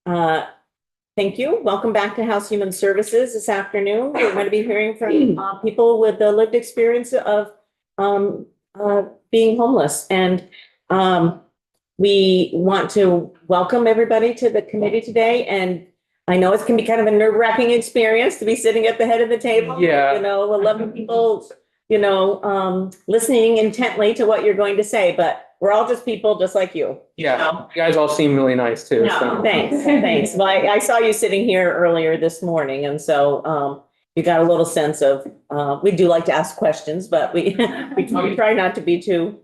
Uh, Thank you. Welcome back to House Human Services this afternoon. We're going to be hearing from people with the lived experience of um, being homeless. And we want to welcome everybody to the committee today. And I know it can be kind of a nerve-wracking experience to be sitting at the head of the table. Yeah. 11 people, listening intently to what you're going to say, but we're all just people just like you. Yeah, you guys all seem really nice too. No, So. thanks. Well, I saw you sitting here earlier this morning, and so you got a little sense of, we do like to ask questions, but we try not to be too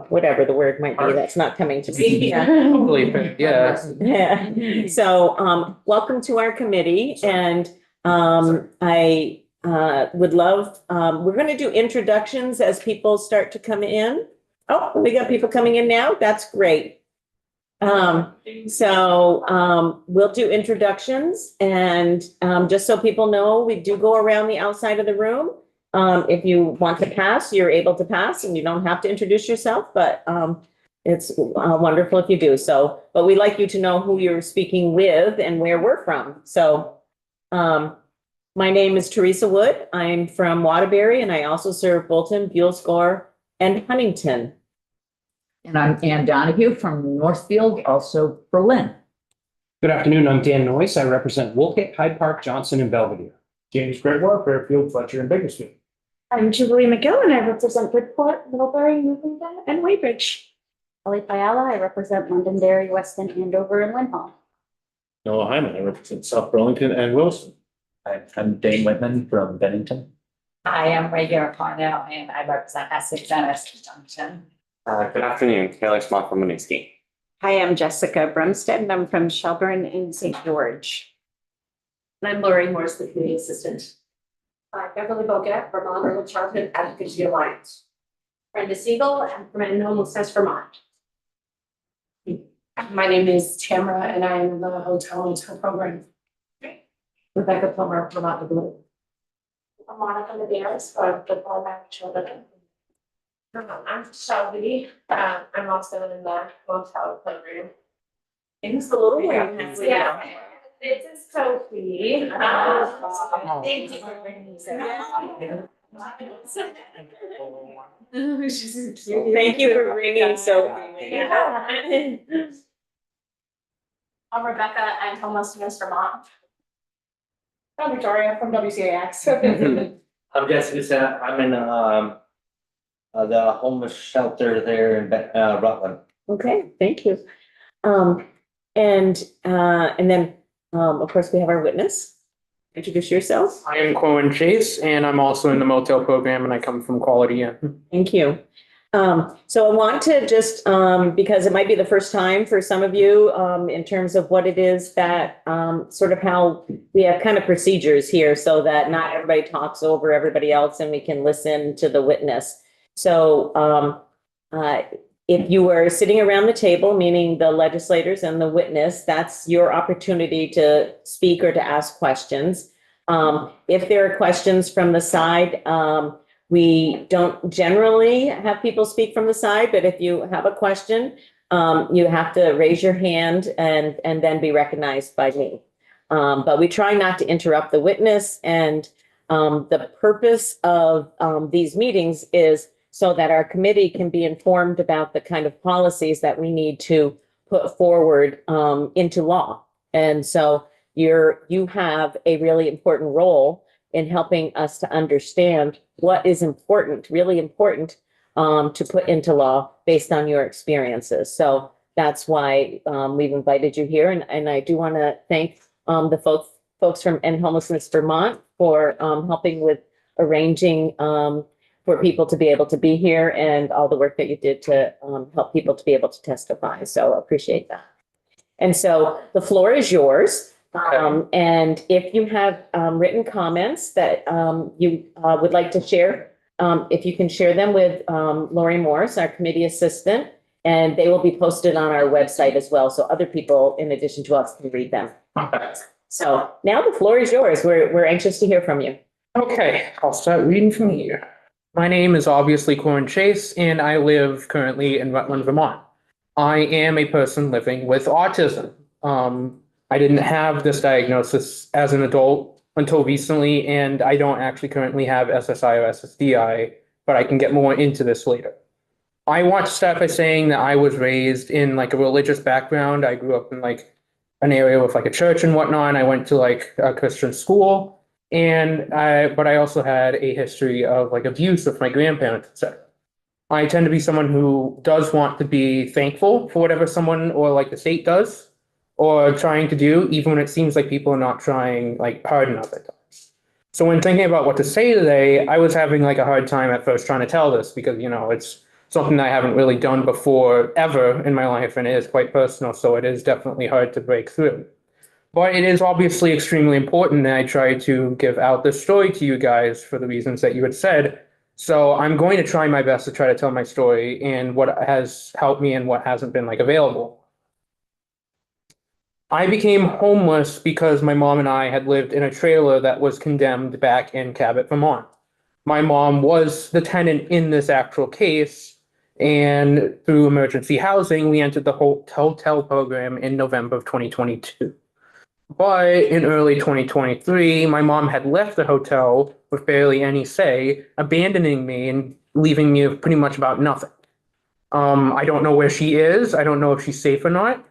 whatever the word might be, that's not coming to me. Totally, yeah. Yeah. So welcome to our committee, and I would love, we're going to do introductions as people start to come in. Oh, we got people coming in now. That's great. We'll do introductions, and just so people know, we do go around the outside of the room. If you want to pass, you're able to pass, and you don't have to introduce yourself, but it's wonderful if you do so. But we'd like you to know who you're speaking with and where we're from. So my name is Teresa Wood. I'm from Waterbury, and I also serve Bolton, Buellscore, and Huntington. And I'm Ann Donahue from Northfield, also Berlin. Good afternoon, I'm Dan Noyce. I represent Woolkit, Hyde Park, Johnson, and Belvedere. James Gregoire, Fairfield, Fletcher, and Bakersfield. I'm Jubilee McGill, and I represent Bridport, Middlebury, Newfoundland, and Weybridge. Ellie Fiala, I represent Londonderry, Weston, Andover, and Lynn Noah Hyman, I represent South Burlington and Wilson. I'm Dane Whitman from Bennington. Hi, I'm Ray Parnell, and I represent Essex and Essex Junction. Good afternoon, Taylor Small from Winooski. Hi, I'm Jessica Brumstead, and I'm from Shelburne and St. George. And I'm Lori Morris, the community assistant. Beverly Bogat, Vermont Early Childhood Advocacy Alliance. Brenda Siegel, I'm from End Homelessness Vermont. My name is Tamara, and I am in the hotel program. Rebecca Plummer, Vermont the Blue. I'm Monica Medeiros from the Vermont Children. I'm Shelby. I'm also in the hotel program. It's a little weird. Yeah. This is Sophie. Thank you for bringing this up. Thank you for bringing Sophie. I'm Rebecca. I'm homelessness Vermont. I'm Victoria from WCAX. I'm Jessica. I'm in the homeless shelter there in Rutland. Okay, thank you. And then of course we have our witness. Introduce yourself. I am Cohen Chase, and I'm also in the motel program, and I come from Quality Inn. Thank you. So I want to just, because it might be the first time for some of you, in terms of what it is that, sort of how we have kind of procedures here so that not everybody talks over everybody else and we can listen to the witness. So if you were sitting around the table, meaning the legislators and the witness, that's your opportunity to speak or to ask questions. If there are questions from the side, we don't generally have people speak from the side, but if you have a question, you have to raise your hand and then be recognized by me. But we try not to interrupt the witness, and the purpose of these meetings is so that our committee can be informed about the kind of policies that we need to put forward into law. And so you have a really important role in helping us to understand what is important, really important, to put into law based on your experiences. So that's why we've invited you here. And I do want to thank the folks from End Homelessness Vermont for helping with arranging for people to be able to be here, and all the work that you did to help people to be able to testify. So appreciate that. And so the floor is yours. And if you have written comments that you would like to share, if you can share them with Lori Morris, our committee assistant, and they will be posted on our website as well. So other people, in addition to us, can read them. So now the floor is yours. We're anxious to hear from you. Okay, I'll start reading from here. My name is obviously Cohen Chase, and I live currently in Rutland, Vermont. I am a person living with autism. I didn't have this diagnosis as an adult until recently, and I don't actually currently have SSI or SSDI, but I can get more into this later. I want to start by saying that I was raised in like a religious background. I grew up in like an area with like a church and whatnot. I went to like a Christian school, but I also had a history of like abuse with my grandparents, etc. I tend to be someone who does want to be thankful for whatever someone or like the state does or trying to do, even when it seems like people are not trying like hard enough at times. So when thinking about what to say today, I was having like a hard time at first trying to tell this because, it's something that I haven't really done before ever in my life, and it is quite personal, so it is definitely hard to break through. But it is obviously extremely important that I try to give out this story to you guys for the reasons that you had said. So I'm going to try my best to try to tell my story and what has helped me and what hasn't been like available. I became homeless because my mom and I had lived in a trailer that was condemned back in Cabot, Vermont. My mom was the tenant in this actual case, and through emergency housing, we entered the hotel program in November of 2022. But in early 2023, my mom had left the hotel with barely any say, abandoning me and leaving me with pretty much about nothing. I don't know where she is. I don't know if she's safe or not.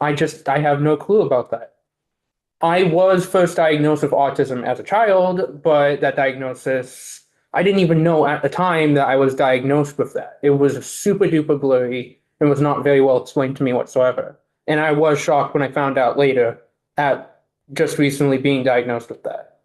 I have no clue about that. I was first diagnosed with autism as a child, but that diagnosis, I didn't even know at the time that I was diagnosed with that. It was super duper blurry and was not very well explained to me whatsoever. And I was shocked when I found out later at just recently being diagnosed with that.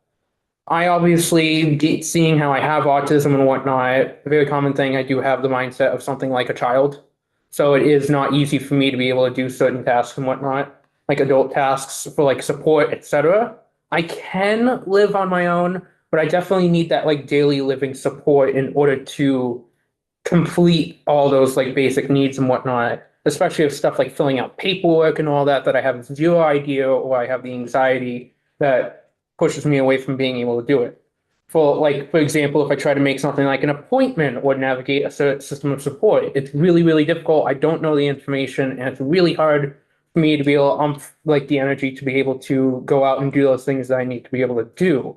I obviously, seeing how I have autism and whatnot, a very common thing, I do have the mindset of something like a child. So it is not easy for me to be able to do certain tasks and whatnot, like adult tasks for like support, etc. I can live on my own, but I definitely need that like daily living support in order to complete all those like basic needs and whatnot, especially if stuff like filling out paperwork and all that I have zero idea, or I have the anxiety that pushes me away from being able to do it. For example, if I try to make something like an appointment or navigate a certain system of support, it's really, really difficult. I don't know the information, and it's really hard for me to be able to the energy to be able to go out and do those things that I need to be able to do.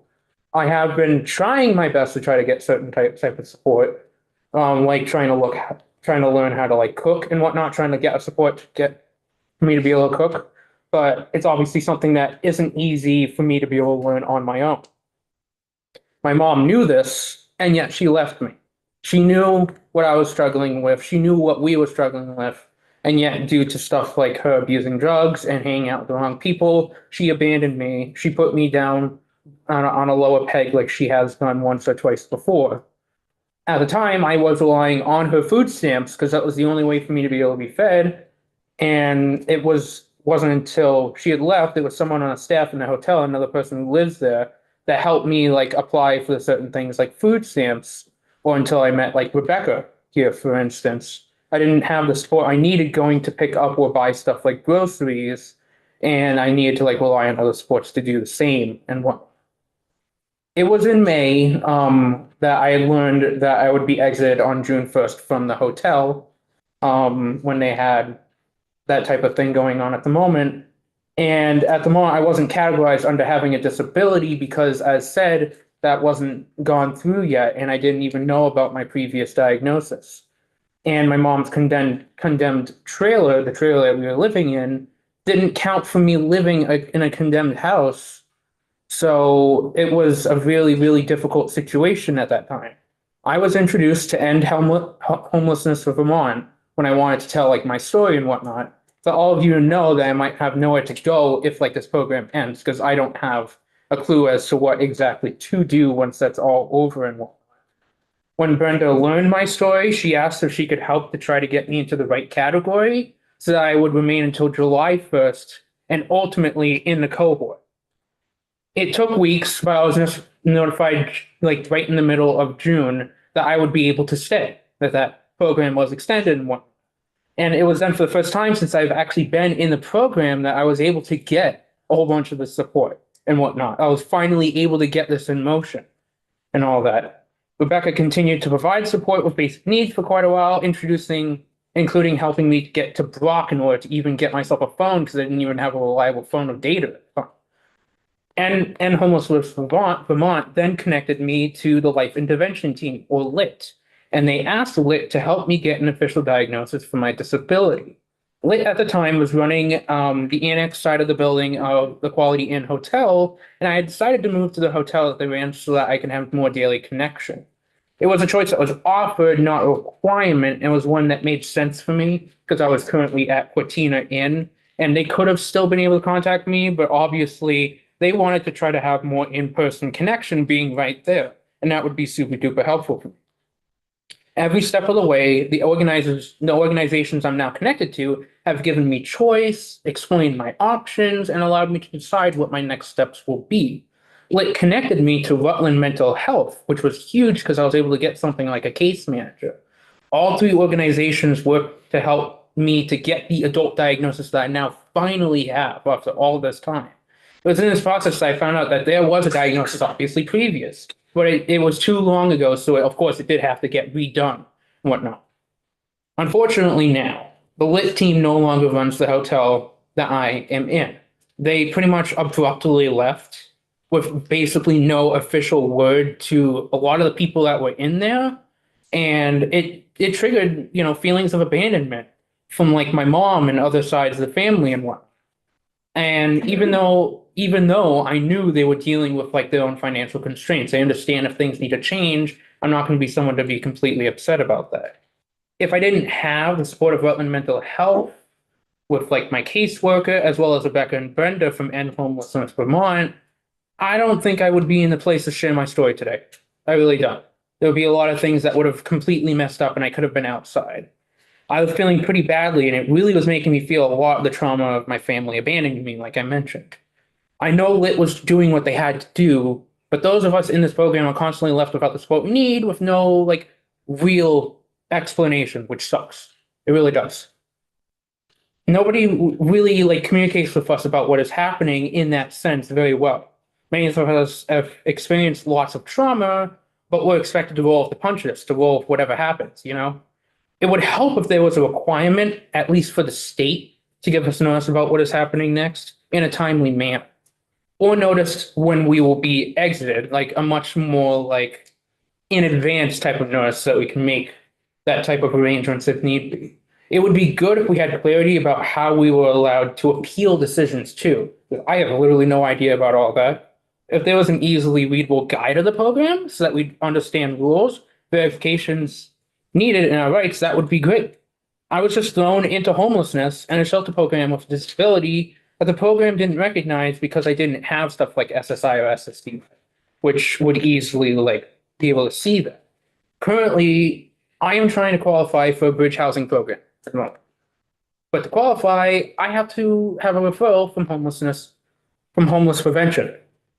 I have been trying my best to try to get certain type of support, like trying to learn how to like cook and whatnot, trying to get a support to get me to be able to cook. But it's obviously something that isn't easy for me to be able to learn on my own. My mom knew this, and yet she left me. She knew what I was struggling with. She knew what we were struggling with. And yet, due to stuff like her abusing drugs and hanging out with the wrong people, she abandoned me. She put me down on a lower peg like she has done once or twice before. At the time, I was relying on her food stamps because that was the only way for me to be able to be fed. And it wasn't until she had left, it was someone on a staff in the hotel, another person who lives there, that helped me like apply for certain things like food stamps, or until I met like Rebecca here, for instance. I didn't have the support I needed going to pick up or buy stuff like groceries, and I needed to like rely on other supports to do the same. And it was in May that I learned that I would be exited on June 1st from the hotel when they had that type of thing going on at the moment. And at the moment, I wasn't categorized under having a disability because, as said, that wasn't gone through yet, and I didn't even know about my previous diagnosis. And my mom's condemned trailer, the trailer that we were living in, didn't count for me living in a condemned house. So it was a really, really difficult situation at that time. I was introduced to End Homelessness for Vermont when I wanted to tell like my story and whatnot. For all of you to know that I might have nowhere to go if like this program ends, because I don't have a clue as to what exactly to do once that's all over and whatnot. When Brenda learned my story, she asked if she could help to try to get me into the right category so that I would remain until July 1st and ultimately in the cohort. It took weeks, but I was just notified like right in the middle of June that I would be able to stay, that program was extended and whatnot. And it was then for the first time since I've actually been in the program that I was able to get a whole bunch of the support and whatnot. I was finally able to get this in motion and all that. Rebecca continued to provide support with basic needs for quite a while, including including helping me get to Brock in order to even get myself a phone because I didn't even have a reliable phone or data. And Homeless Vermont then connected me to the Life Intervention Team, or LIT, and they asked LIT to help me get an official diagnosis for my disability. LIT at the time was running the annex side of the building of the Quality Inn Hotel, and I had decided to move to the hotel that they ran so that I can have more daily connection. It was a choice that was offered, not a requirement, and was one that made sense for me because I was currently at Cortina Inn, and they could have still been able to contact me, but obviously they wanted to try to have more in-person connection being right there, and that would be super duper helpful for me. Every step of the way, the organizations I'm now connected to have given me choice, explained my options, and allowed me to decide what my next steps will be. It connected me to Rutland Mental Health, which was huge because I was able to get something like a case manager. All three organizations worked to help me to get the adult diagnosis that I now finally have after all this time. It was in this process that I found out that there was a diagnosis obviously previous, but it was too long ago, so of course it did have to get redone and whatnot. Unfortunately now, the LIT team no longer runs the hotel that I am in. They pretty much abruptly left with basically no official word to a lot of the people that were in there, and it triggered, feelings of abandonment from like my mom and other sides of the family and whatnot. And even though I knew they were dealing with like their own financial constraints, I understand if things need to change, I'm not going to be someone to be completely upset about that. If I didn't have the support of Rutland Mental Health with like my caseworker, as well as Rebecca and Brenda from End Homelessness Vermont, I don't think I would be in the place to share my story today. I really don't. There would be a lot of things that would have completely messed up and I could have been outside. I was feeling pretty badly, and it really was making me feel a lot of the trauma of my family abandoning me, like I mentioned. I know LIT was doing what they had to do, but those of us in this program are constantly left without the support we need, with no like real explanation, which sucks. It really does. Nobody really like communicates with us about what is happening in that sense very well. Many of us have experienced lots of trauma, but we're expected to roll with the punches, to roll with whatever happens, It would help if there was a requirement, at least for the state, to give us notice about what is happening next in a timely manner. Or notice when we will be exited, like a much more like in advance type of notice so that we can make that type of arrangements if need be. It would be good if we had clarity about how we were allowed to appeal decisions too. I have literally no idea about all that. If there was an easily readable guide of the program so that we'd understand rules, verifications needed in our rights, that would be great. I was just thrown into homelessness and a shelter program with disability that the program didn't recognize because I didn't have stuff like SSI or SSD, which would easily be able to see that. Currently, I am trying to qualify for a bridge housing program at the moment. But to qualify, I have to have a referral from homeless prevention.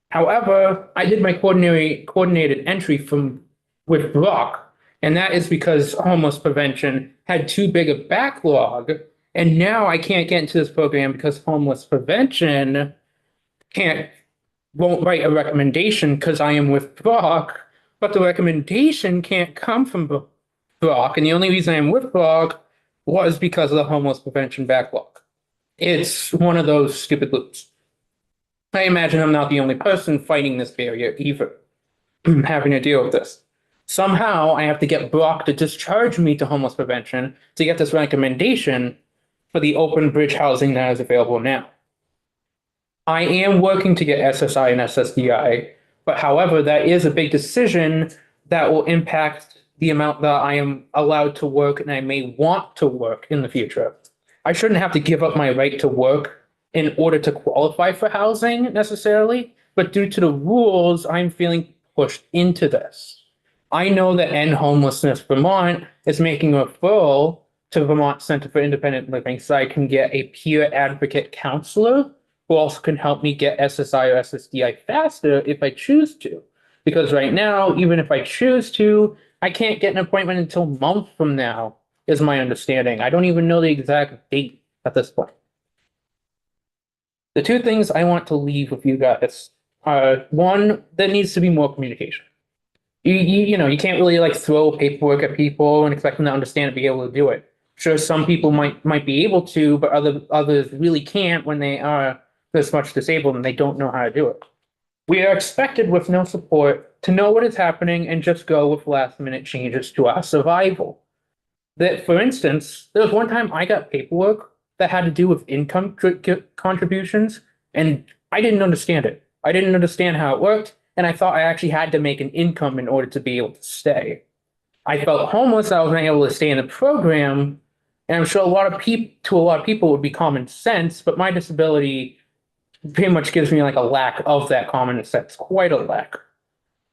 However, I did my coordinated entry with Brock, and that is because homeless prevention had too big a backlog, and now I can't get into this program because homeless prevention won't write a recommendation because I am with Brock, but the recommendation can't come from Brock, and the only reason I'm with Brock was because of the homeless prevention backlog. It's one of those stupid loops. I imagine I'm not the only person fighting this barrier either, having to deal with this. Somehow I have to get Brock to discharge me to homeless prevention to get this recommendation for the open bridge housing that is available now. I am working to get SSI and SSDI, but however, that is a big decision that will impact the amount that I am allowed to work and I may want to work in the future. I shouldn't have to give up my right to work in order to qualify for housing necessarily, but due to the rules, I'm feeling pushed into this. I know that End Homelessness Vermont is making a referral to Vermont Center for Independent Living so I can get a peer advocate counselor who also can help me get SSI or SSDI faster if I choose to. Because right now, even if I choose to, I can't get an appointment until a month from now, is my understanding. I don't even know the exact date at this point. The two things I want to leave with you guys are, one, there needs to be more communication. You can't really like throw paperwork at people and expect them to understand and be able to do it. Sure, some people might be able to, but others really can't when they are this much disabled and they don't know how to do it. We are expected with no support to know what is happening and just go with last minute changes to our survival. That, for instance, there was one time I got paperwork that had to do with income contributions, and I didn't understand it. I didn't understand how it worked, and I thought I actually had to make an income in order to be able to stay. I felt homeless. I wasn't able to stay in the program, and I'm sure a lot of people would be common sense, but my disability pretty much gives me like a lack of that common sense, quite a lack.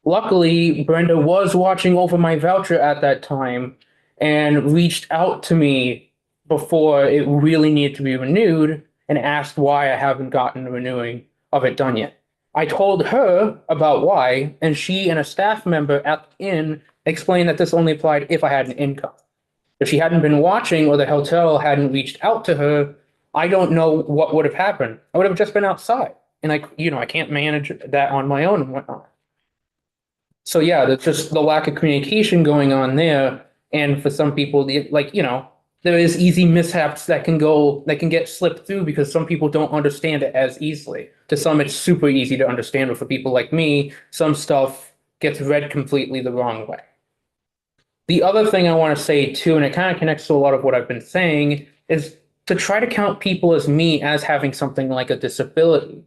Luckily, Brenda was watching over my voucher at that time and reached out to me before it really needed to be renewed and asked why I haven't gotten the renewing of it done yet. I told her about why, and she and a staff member at the inn explained that this only applied if I had an income. If she hadn't been watching or the hotel hadn't reached out to her, I don't know what would have happened. I would have just been outside, and I can't manage that on my own and whatnot. So yeah, that's just the lack of communication going on there. And for some people, there is easy mishaps that can get slipped through because some people don't understand it as easily. To some, it's super easy to understand, but for people like me, some stuff gets read completely the wrong way. The other thing I want to say too, and it kind of connects to a lot of what I've been saying, is to try to count people as me as having something like a disability.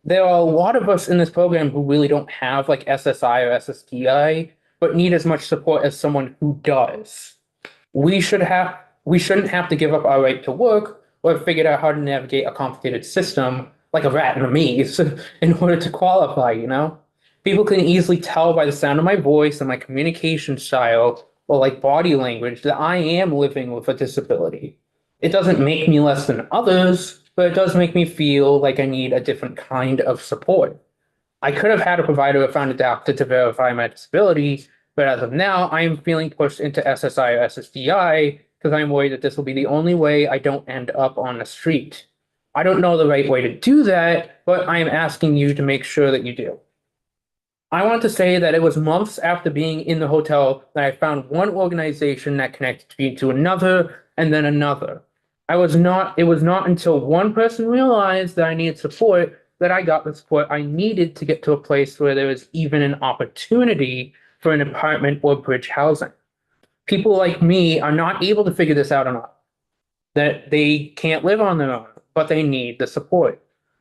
There are a lot of us in this program who really don't have like SSI or SSDI, but need as much support as someone who does. We shouldn't have to give up our right to work or figure out how to navigate a complicated system like a rat in a maze in order to qualify, People can easily tell by the sound of my voice and my communication style or like body language that I am living with a disability. It doesn't make me less than others, but it does make me feel like I need a different kind of support. I could have had a provider or found a doctor to verify my disability, but as of now, I am feeling pushed into SSI or SSDI because I'm worried that this will be the only way I don't end up on the street. I don't know the right way to do that, but I am asking you to make sure that you do. I want to say that it was months after being in the hotel that I found one organization that connected me to another and then another. It was not until one person realized that I needed support that I got the support I needed to get to a place where there was even an opportunity for an apartment or bridge housing. People like me are not able to figure this out enough, that they can't live on their own, but they need the support.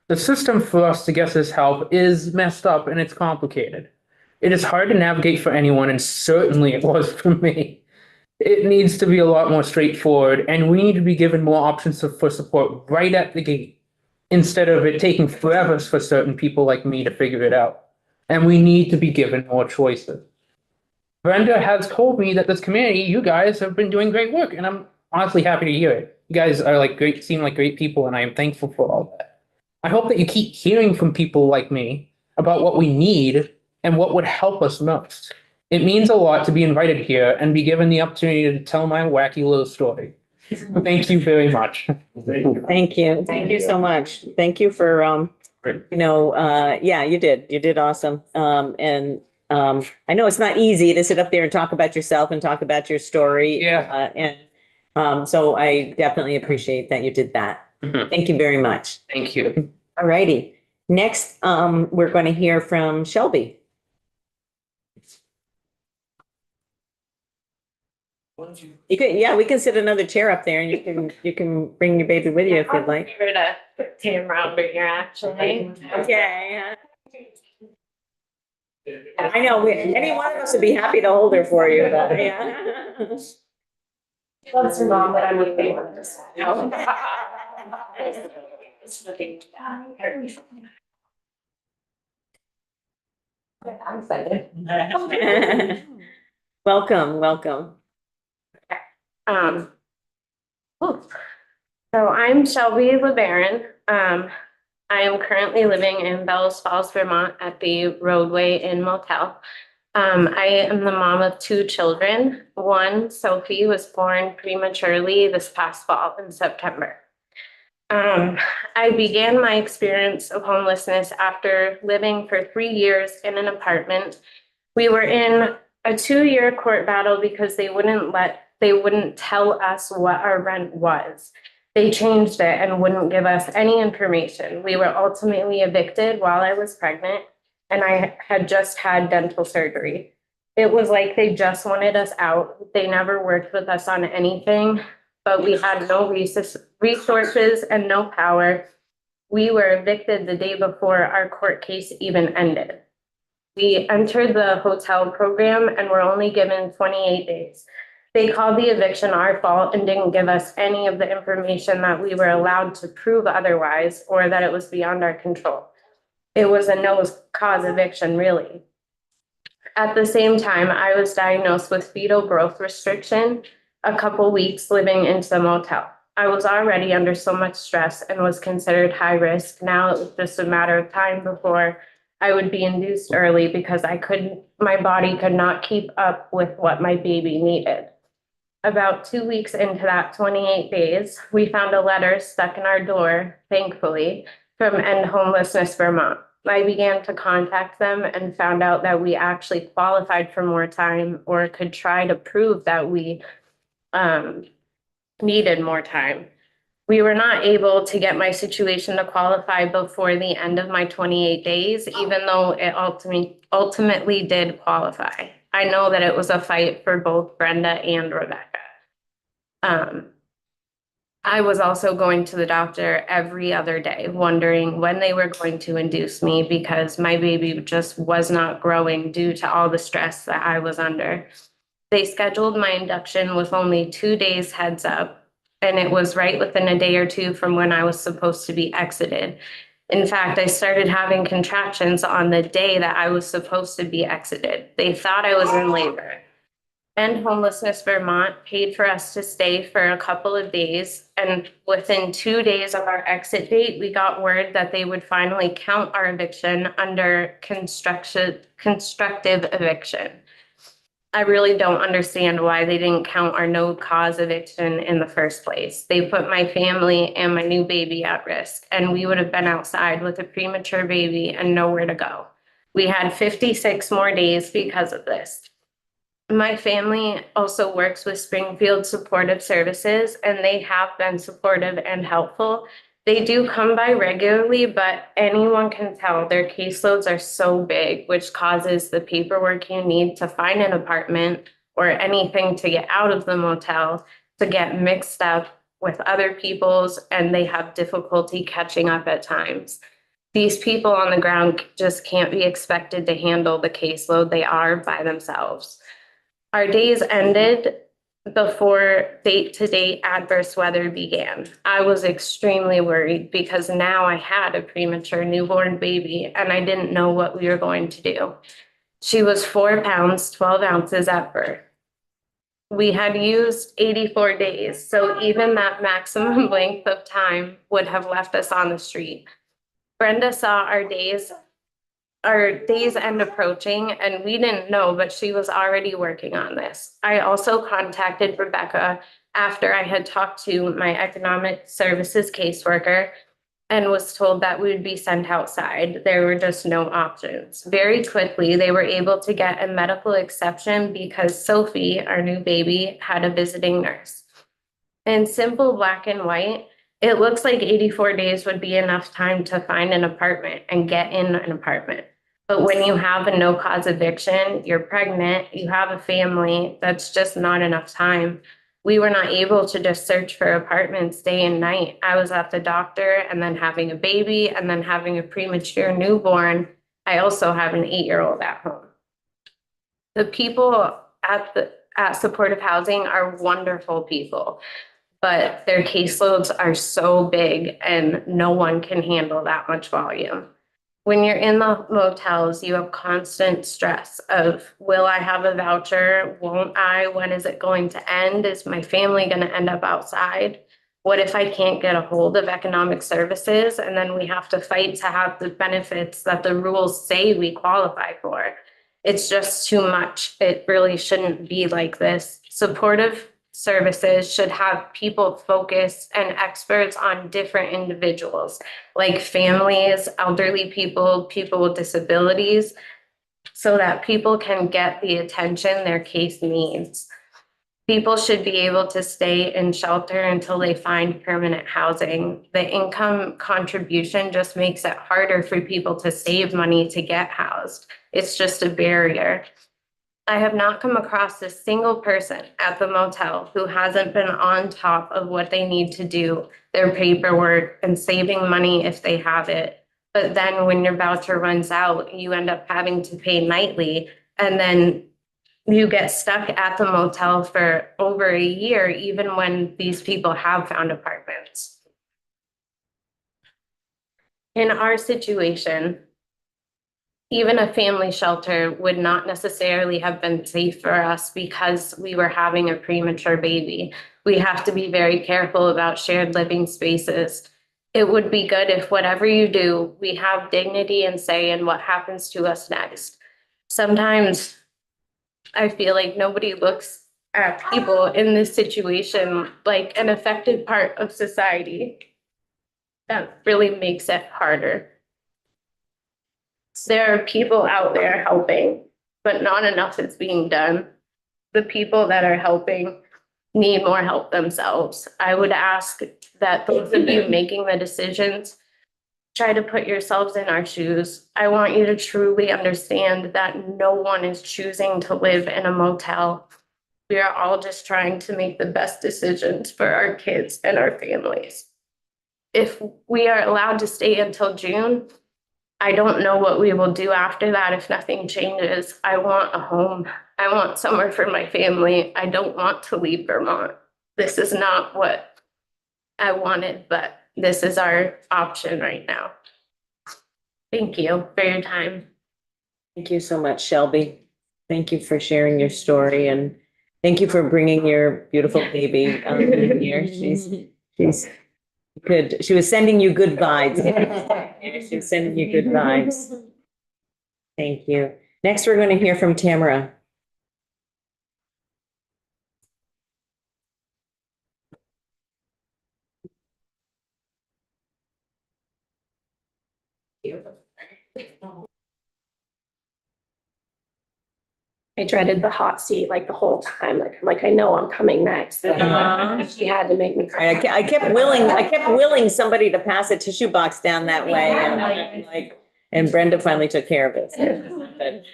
The system for us to get this help is messed up and it's complicated. It is hard to navigate for anyone, and certainly it was for me. It needs to be a lot more straightforward, and we need to be given more options for support right at the gate, instead of it taking forever for certain people like me to figure it out. And we need to be given more choices. Brenda has told me that this community, you guys have been doing great work, and I'm honestly happy to hear it. You guys are seem like great people, and I am thankful for all that. I hope that you keep hearing from people like me about what we need and what would help us most. It means a lot to be invited here and be given the opportunity to tell my wacky little story. Thank you very much. Thank you. Thank you so much. Thank you for, yeah, you did awesome. I know it's not easy to sit up there and talk about yourself and talk about your story. Yeah. So I definitely appreciate that you did that. Thank you very much. Thank you. All righty. Next, we're going to hear from Shelby. We can sit another chair up there, and you can bring your baby with you if you'd like. Give it a quick tan round here, actually. Okay. I know, any one of us would be happy to hold her for you, but yeah. Loves her mom, but I'm with me. I'm excited. Welcome. So I'm Shelby LeBaron. I am currently living in Bellows Falls, Vermont at the Roadway Inn Motel. I am the mom of 2 children. One, Sophie, was born prematurely this past fall in September. I began my experience of homelessness after living for 3 years in an apartment. We were in a 2-year court battle because they wouldn't let They wouldn't tell us what our rent was. They changed it and wouldn't give us any information. We were ultimately evicted while I was pregnant, and I had just had dental surgery. It was like they just wanted us out. They never worked with us on anything, but we had no resources and no power. We were evicted the day before our court case even ended. We entered the hotel program and were only given 28 days. They called the eviction our fault and didn't give us any of the information that we were allowed to prove otherwise or that it was beyond our control. It was a no cause eviction, really. At the same time, I was diagnosed with fetal growth restriction a couple weeks living into the motel. I was already under so much stress and was considered high risk. Now it was just a matter of time before I would be induced early because my body could not keep up with what my baby needed. About 2 weeks into that 28 days, we found a letter stuck in our door, thankfully, from End Homelessness Vermont. I began to contact them and found out that we actually qualified for more time or could try to prove that we needed more time. We were not able to get my situation to qualify before the end of my 28 days, even though it ultimately did qualify. I know that it was a fight for both Brenda and Rebecca. I was also going to the doctor every other day, wondering when they were going to induce me because my baby just was not growing due to all the stress that I was under. They scheduled my induction with only 2 days heads up, and it was right within a day or two from when I was supposed to be exited. In fact, I started having contractions on the day that I was supposed to be exited. They thought I was in labor. End Homelessness Vermont paid for us to stay for a couple of days, and within 2 days of our exit date, we got word that they would finally count our eviction under constructive eviction. I really don't understand why they didn't count our no cause eviction in the first place. They put my family and my new baby at risk, and we would have been outside with a premature baby and nowhere to go. We had 56 more days because of this. My family also works with Springfield Supportive Services, and they have been supportive and helpful. They do come by regularly, but anyone can tell their caseloads are so big, which causes the paperwork you need to find an apartment or anything to get out of the motel to get mixed up with other people's, and they have difficulty catching up at times. These people on the ground just can't be expected to handle the caseload they are by themselves. Our days ended before date-to-date adverse weather began. I was extremely worried because now I had a premature newborn baby and I didn't know what we were going to do. She was 4 pounds, 12 ounces at birth. We had used 84 days, so even that maximum length of time would have left us on the street. Brenda saw our days end approaching, and we didn't know, but she was already working on this. I also contacted Rebecca after I had talked to my economic services caseworker and was told that we would be sent outside. There were just no options. Very quickly, they were able to get a medical exception because Sophie, our new baby, had a visiting nurse. In simple black and white, it looks like 84 days would be enough time to find an apartment and get in an apartment. But when you have a no-cause eviction, you're pregnant, you have a family, that's just not enough time. We were not able to just search for apartments day and night. I was at the doctor and then having a baby and then having a premature newborn. I also have an 8-year-old at home. The people at supportive housing are wonderful people, but their caseloads are so big and no one can handle that much volume. When you're in the motels, you have constant stress of, will I have a voucher? Won't I? When is it going to end? Is my family going to end up outside? What if I can't get a hold of economic services? And then we have to fight to have the benefits that the rules say we qualify for. It's just too much. It really shouldn't be like this. Supportive services should have people focus and experts on different individuals, like families, elderly people, people with disabilities, so that people can get the attention their case needs. People should be able to stay in shelter until they find permanent housing. The income contribution just makes it harder for people to save money to get housed. It's just a barrier. I have not come across a single person at the motel who hasn't been on top of what they need to do, their paperwork and saving money if they have it. But then when your voucher runs out, you end up having to pay nightly, and then you get stuck at the motel for over a year, even when these people have found apartments. In our situation, even a family shelter would not necessarily have been safe for us because we were having a premature baby. We have to be very careful about shared living spaces. It would be good if whatever you do, we have dignity and say in what happens to us next. Sometimes I feel like nobody looks at people in this situation like an affected part of society. That really makes it harder. There are people out there helping, but not enough is being done. The people that are helping need more help themselves. I would ask that those of you making the decisions try to put yourselves in our shoes. I want you to truly understand that no one is choosing to live in a motel. We are all just trying to make the best decisions for our kids and our families. If we are allowed to stay until June, I don't know what we will do after that if nothing changes. I want a home. I want somewhere for my family. I don't want to leave Vermont. This is not what I wanted, but this is our option right now. Thank you for your time. Thank you so much, Shelby. Thank you for sharing your story, and thank you for bringing your beautiful baby in here. She's good. She was sending you good vibes. She was sending you good vibes. Thank you. Next, we're going to hear from Tamara. I dreaded the hot seat like the whole time. Like I know I'm coming next. She had to make me cry. I kept willing somebody to pass a tissue box down that way, and Brenda finally took care of it.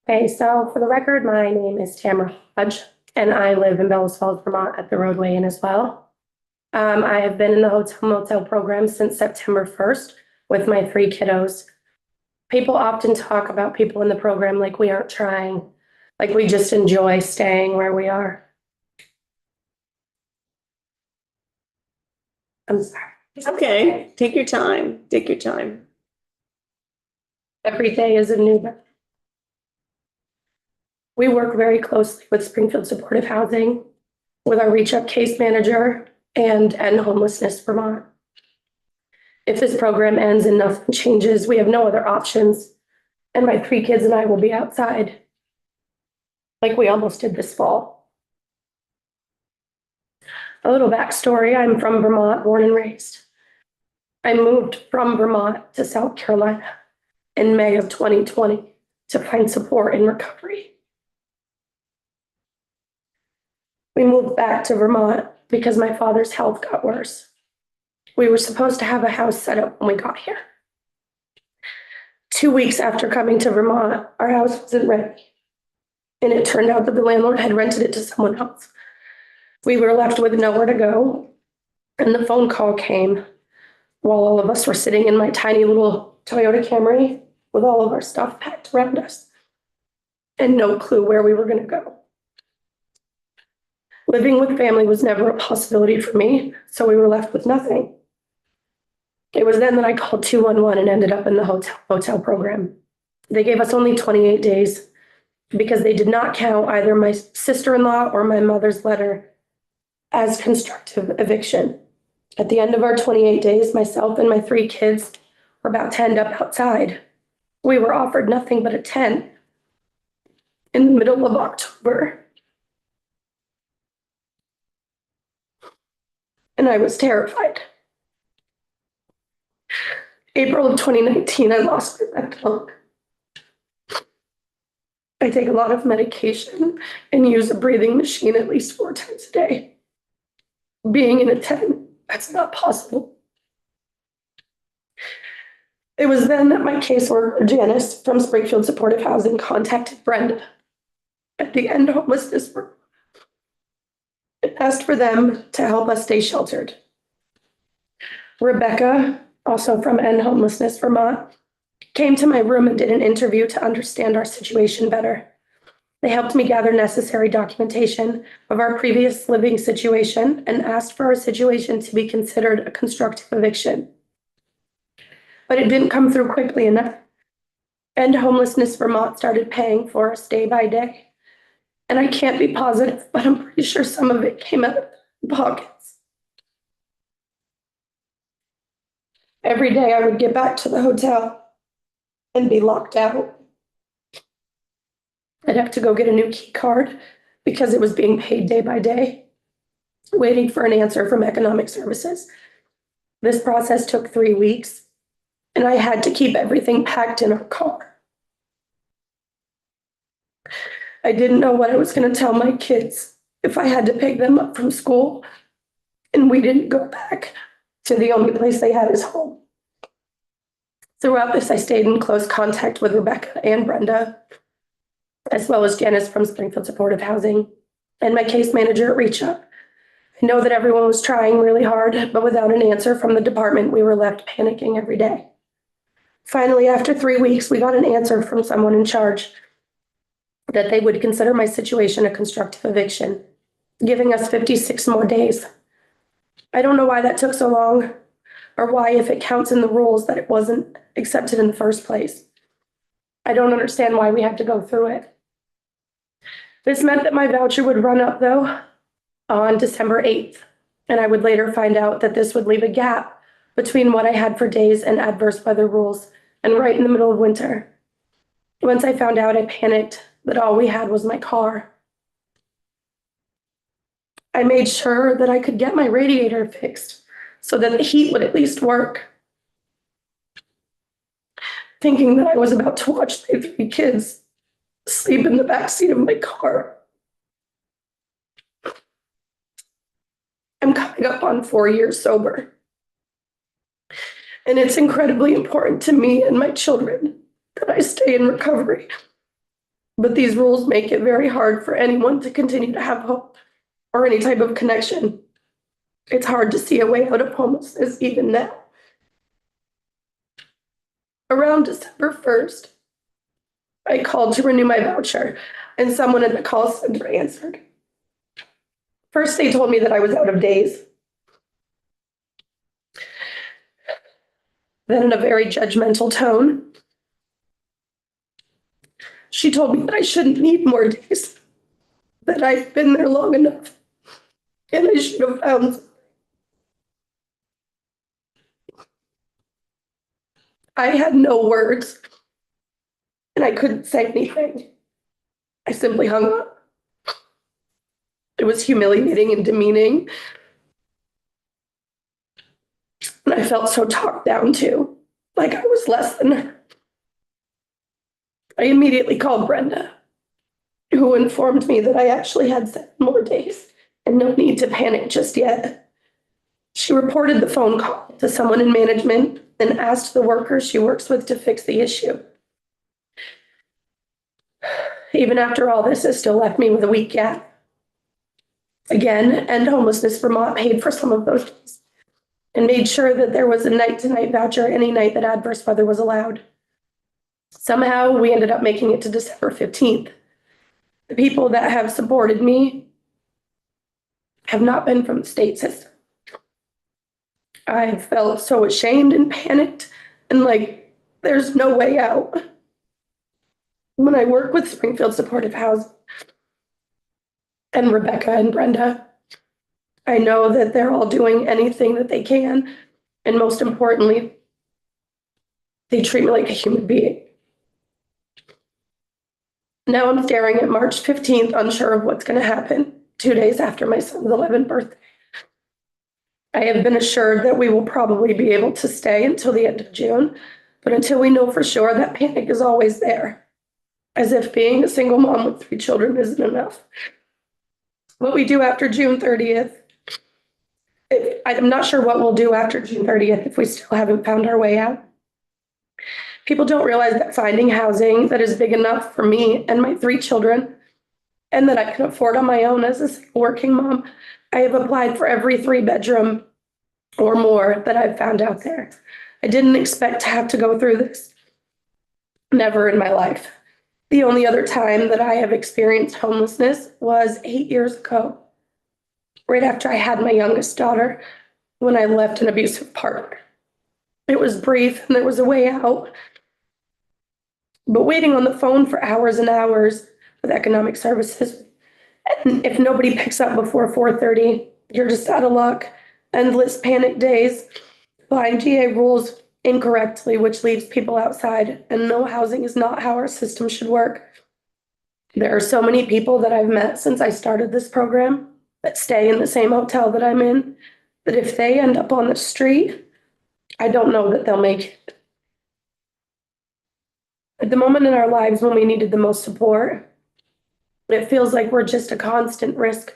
Okay, so for the record, my name is Tamara Hodge, and I live in Bellows Falls, Vermont at the Roadway Inn as well. I have been in the hotel motel program since September 1st with my 3 kiddos. People often talk about people in the program like we aren't trying, like we just enjoy staying where we are. I'm sorry. Okay, take your time. Take your time. Every day is a new day. We work very closely with Springfield Supportive Housing, with our Reach Up case manager, and End Homelessness Vermont. If this program ends and nothing changes, we have no other options, and my 3 kids and I will be outside, like we almost did this fall. A little backstory, I'm from Vermont, born and raised. I moved from Vermont to South Carolina in May of 2020 to find support in recovery. We moved back to Vermont because my father's health got worse. We were supposed to have a house set up when we got here. 2 weeks after coming to Vermont, our house wasn't ready. And it turned out that the landlord had rented it to someone else. We were left with nowhere to go. And the phone call came while all of us were sitting in my tiny little Toyota Camry with all of our stuff packed around us and no clue where we were going to go. Living with family was never a possibility for me, so we were left with nothing. It was then that I called 211 and ended up in the hotel program. They gave us only 28 days because they did not count either my sister-in-law or my mother's letter as constructive eviction. At the end of our 28 days, myself and my 3 kids were about to end up outside. We were offered nothing but a tent in the middle of October. And I was terrified. April of 2019, I lost my left lung. I take a lot of medication and use a breathing machine at least 4 times a day. Being in a tent, that's not possible. It was then that my caseworker, Janice, from Springfield Supportive Housing, contacted Brenda at the End Homelessness Vermont and asked for them to help us stay sheltered. Rebecca, also from End Homelessness Vermont, came to my room and did an interview to understand our situation better. They helped me gather necessary documentation of our previous living situation and asked for our situation to be considered a constructive eviction. But it didn't come through quickly enough. End Homelessness Vermont started paying for us day by day. And I can't be positive, but I'm pretty sure some of it came out of their pockets. Every day I would get back to the hotel and be locked out. I'd have to go get a new key card because it was being paid day by day, waiting for an answer from Economic Services. This process took 3 weeks, and I had to keep everything packed in our car. I didn't know what I was going to tell my kids if I had to pick them up from school, and we didn't go back to the only place they had as home. Throughout this, I stayed in close contact with Rebecca and Brenda, as well as Janice from Springfield Supportive Housing, and my case manager at Reach Up. I know that everyone was trying really hard, but without an answer from the department, we were left panicking every day. Finally, after 3 weeks, we got an answer from someone in charge that they would consider my situation a constructive eviction, giving us 56 more days. I don't know why that took so long, or why, if it counts in the rules, that it wasn't accepted in the first place. I don't understand why we had to go through it. This meant that my voucher would run up, though, on December 8th, and I would later find out that this would leave a gap between what I had for days and adverse weather rules, and right in the middle of winter. Once I found out, I panicked that all we had was my car. I made sure that I could get my radiator fixed so that the heat would at least work, thinking that I was about to watch my 3 kids sleep in the backseat of my car. I'm coming up on 4 years sober, and it's incredibly important to me and my children that I stay in recovery. But these rules make it very hard for anyone to continue to have hope or any type of connection. It's hard to see a way out of homelessness even now. Around December 1st, I called to renew my voucher, and someone at the call center answered. First, they told me that I was out of days. Then, in a very judgmental tone, she told me that I shouldn't need more days, that I've been there long enough, and I should have found. I had no words, and I couldn't say anything. I simply hung up. It was humiliating and demeaning. And I felt so talked down to, like I was less than her. I immediately called Brenda, who informed me that I actually had 7 more days and no need to panic just yet. She reported the phone call to someone in management and asked the worker she works with to fix the issue. Even after all this, it still left me with a week gap. Again, End Homelessness Vermont paid for some of those days and made sure that there was a night-to-night voucher any night that adverse weather was allowed. Somehow, we ended up making it to December 15th. The people that have supported me have not been from the state system. I felt so ashamed and panicked and like there's no way out. When I work with Springfield Supportive Housing and Rebecca and Brenda, I know that they're all doing anything that they can, and most importantly, they treat me like a human being. Now I'm staring at March 15th, unsure of what's going to happen, 2 days after my son's 11th birthday. I have been assured that we will probably be able to stay until the end of June, but until we know for sure, that panic is always there. as if being a single mom with 3 children isn't enough. What we do after June 30th, I'm not sure what we'll do after June 30th if we still haven't found our way out. People don't realize that finding housing that is big enough for me and my 3 children and that I can afford on my own as a working mom, I have applied for every 3-bedroom or more that I've found out there. I didn't expect to have to go through this. Never in my life. The only other time that I have experienced homelessness was 8 years ago, right after I had my youngest daughter, when I left an abusive partner. It was brief and there was a way out. But waiting on the phone for hours and hours with economic services, and if nobody picks up before 4:30, you're just out of luck. Endless panic days, applying GA rules incorrectly, which leaves people outside, and no housing is not how our system should work. There are so many people that I've met since I started this program that stay in the same hotel that I'm in, that if they end up on the street, I don't know that they'll make it. At the moment in our lives when we needed the most support, it feels like we're just at constant risk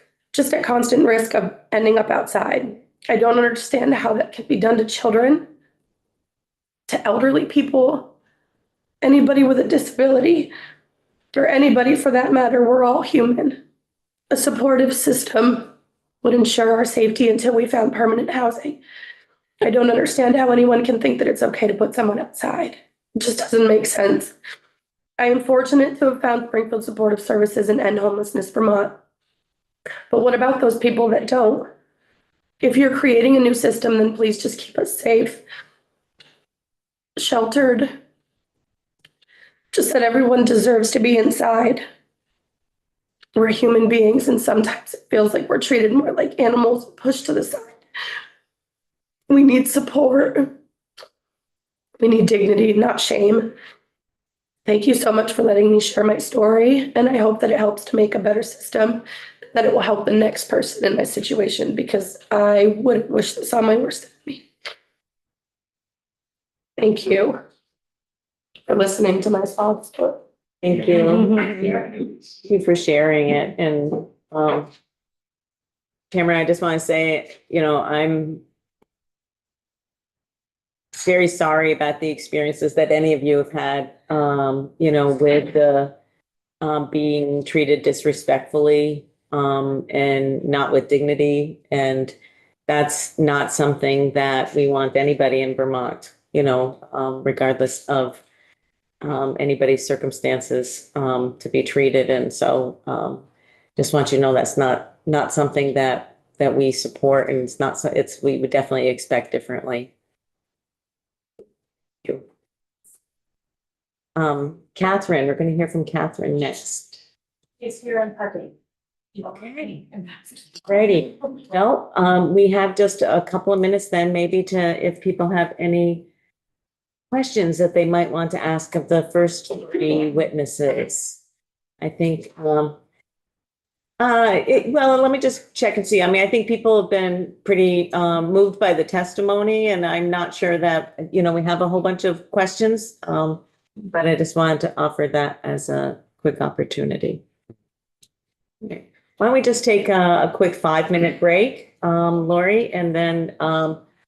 of ending up outside. I don't understand how that can be done to children, to elderly people, anybody with a disability, or anybody for that matter. We're all human. A supportive system would ensure our safety until we found permanent housing. I don't understand how anyone can think that it's okay to put someone outside. It just doesn't make sense. I am fortunate to have found Springfield Supportive Services and End Homelessness Vermont. But what about those people that don't? If you're creating a new system, then please just keep us safe, sheltered, just that everyone deserves to be inside. We're human beings, and sometimes it feels like we're treated more like animals, pushed to the side. We need support. We need dignity, not shame. Thank you so much for letting me share my story, and I hope that it helps to make a better system, that it will help the next person in my situation, because I wouldn't wish this on my worst enemy. Thank you for listening to my thoughts. Thank you. Thank you for sharing it. And Tamara, I just want to say, I'm very sorry about the experiences that any of you have had, with the being treated disrespectfully and not with dignity. And that's not something that we want anybody in Vermont, regardless of anybody's circumstances, to be treated. And so just want you to know that's not something that we support, and we would definitely expect differently. Catherine, we're going to hear from Catherine next. It's here on parking. Okay. Ready. No, we have just a couple of minutes then, maybe if people have any questions that they might want to ask of the first 3 witnesses. I think, well, let me just check and see. I mean, I think people have been pretty moved by the testimony, and I'm not sure that, we have a whole bunch of questions. But I just wanted to offer that as a quick opportunity. Okay. Why don't we just take a quick 5-minute break, Lori, and then